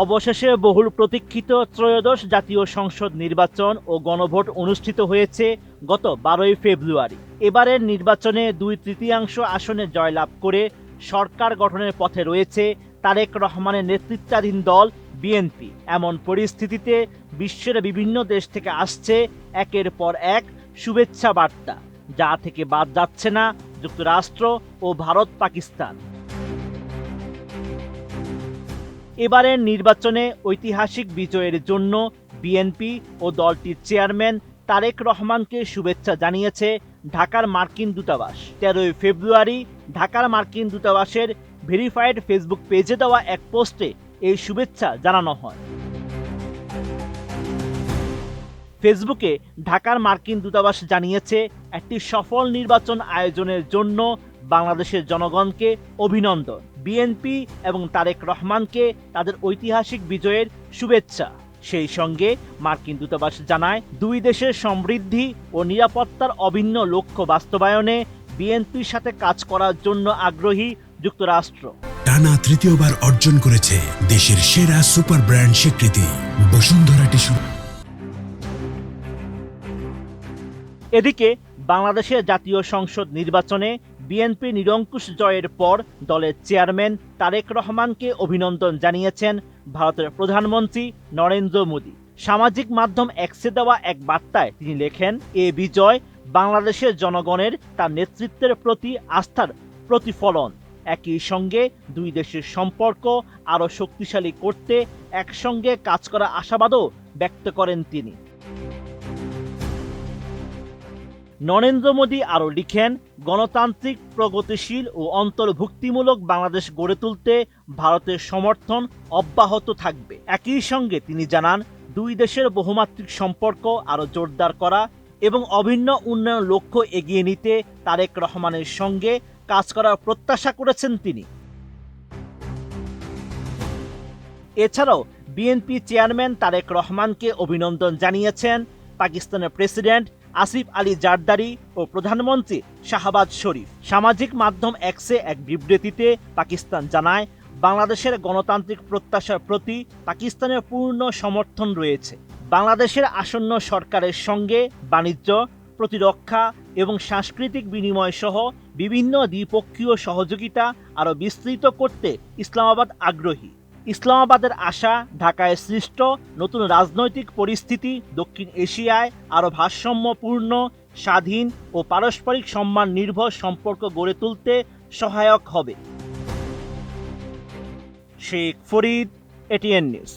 অবশেষে বহুল প্রতীক্ষিত ত্রয়োদশ জাতীয় সংসদ নির্বাচন ও গণভোট অনুষ্ঠিত হয়েছে গত 12ই ফেব্রুয়ারি। এবারের নির্বাচনে 2/3 আসনে জয়লাভ করে সরকার গঠনের পথে রয়েছে তারেক রহমানের নেতৃত্বাধীন দল বিএনপি। এমন পরিস্থিতিতে বিশ্বের বিভিন্ন দেশ থেকে আসছে একের পর এক শুভেচ্ছা বার্তা, যা থেকে বাদ যাচ্ছে না যুক্তরাষ্ট্র ও ভারত পাকিস্তান। এবারের নির্বাচনে ঐতিহাসিক বিজয়ের জন্য বিএনপি ও দলটির চেয়ারম্যান তারেক রহমানকে শুভেচ্ছা জানিয়েছে ঢাকার মার্কিন দূতাবাস। 13ই ফেব্রুয়ারি ঢাকার মার্কিন দূতাবাসের ভেরিফাইড ফেসবুক পেজে দেওয়া এক পোস্টে এই শুভেচ্ছা জানানো হয়। ফেসবুকে ঢাকার মার্কিন দূতাবাস জানিয়েছে, একটি সফল নির্বাচন আয়োজনের জন্য বাংলাদেশের জনগণকে অভিনন্দন। বিএনপি এবং তারেক রহমানকে তাদের ঐতিহাসিক বিজয়ের শুভেচ্ছা। সেই সঙ্গে মার্কিন দূতাবাস জানায়, দুই দেশের সমৃদ্ধি ও নিরাপত্তার অভিন্ন লক্ষ্য বাস্তবায়নে বিএনপির সাথে কাজ করার জন্য আগ্রহী যুক্তরাষ্ট্র। টানা তৃতীয়বার অর্জন করেছে দেশের সেরা সুপার ব্র্যান্ড স্বীকৃতি বসুন্ধরা টিস্যু। এদিকে বাংলাদেশের জাতীয় সংসদ নির্বাচনে বিএনপি নিরঙ্কুশ জয়ের পর দলের চেয়ারম্যান তারেক রহমানকে অভিনন্দন জানিয়েছেন ভারতের প্রধানমন্ত্রী নরেন্দ্র মোদী। সামাজিক মাধ্যম এক্সে দেওয়া এক বার্তায় তিনি লেখেন, এ বিজয় বাংলাদেশের জনগণের তার নেতৃত্বের প্রতি আস্থার প্রতিফলন। একই সঙ্গে দুই দেশের সম্পর্ক আরও শক্তিশালী করতে একসঙ্গে কাজ করার আশাবাদও ব্যক্ত করেন তিনি। নরেন্দ্র মোদী আরও লিখেন, গণতান্ত্রিক, প্রগতিশীল ও অন্তর্ভুক্তিমূলক বাংলাদেশ গড়ে তুলতে ভারতের সমর্থন অব্যাহত থাকবে। একই সঙ্গে তিনি জানান, দুই দেশের বহুমাত্রিক সম্পর্ক আরও জোরদার করা এবং অভিন্ন উন্নয়ন লক্ষ্য এগিয়ে নিতে তারেক রহমানের সঙ্গে কাজ করার প্রত্যাশা করেছেন তিনি। এছাড়াও বিএনপি চেয়ারম্যান তারেক রহমানকে অভিনন্দন জানিয়েছেন পাকিস্তানের প্রেসিডেন্ট আসিফ আলী জারদারি ও প্রধানমন্ত্রী শাহবাজ শরীফ। সামাজিক মাধ্যম এক্সে এক বিবৃতিতে পাকিস্তান জানায়, বাংলাদেশের গণতান্ত্রিক প্রত্যাশার প্রতি পাকিস্তানের পূর্ণ সমর্থন রয়েছে। বাংলাদেশের আসন্ন সরকারের সঙ্গে বাণিজ্য, প্রতিরক্ষা এবং সাংস্কৃতিক বিনিময় সহ বিভিন্ন দ্বিপক্ষীয় সহযোগিতা আরও বিস্তৃত করতে ইসলামাবাদ আগ্রহী। ইসলামাবাদের আশা, ঢাকায় সৃষ্ট নতুন রাজনৈতিক পরিস্থিতি দক্ষিণ এশিয়ায় আরও ভারসাম্যপূর্ণ, স্বাধীন ও পারস্পরিক সম্মান নির্ভর সম্পর্ক গড়ে তুলতে সহায়ক হবে। Sheikh Farid, ATN news.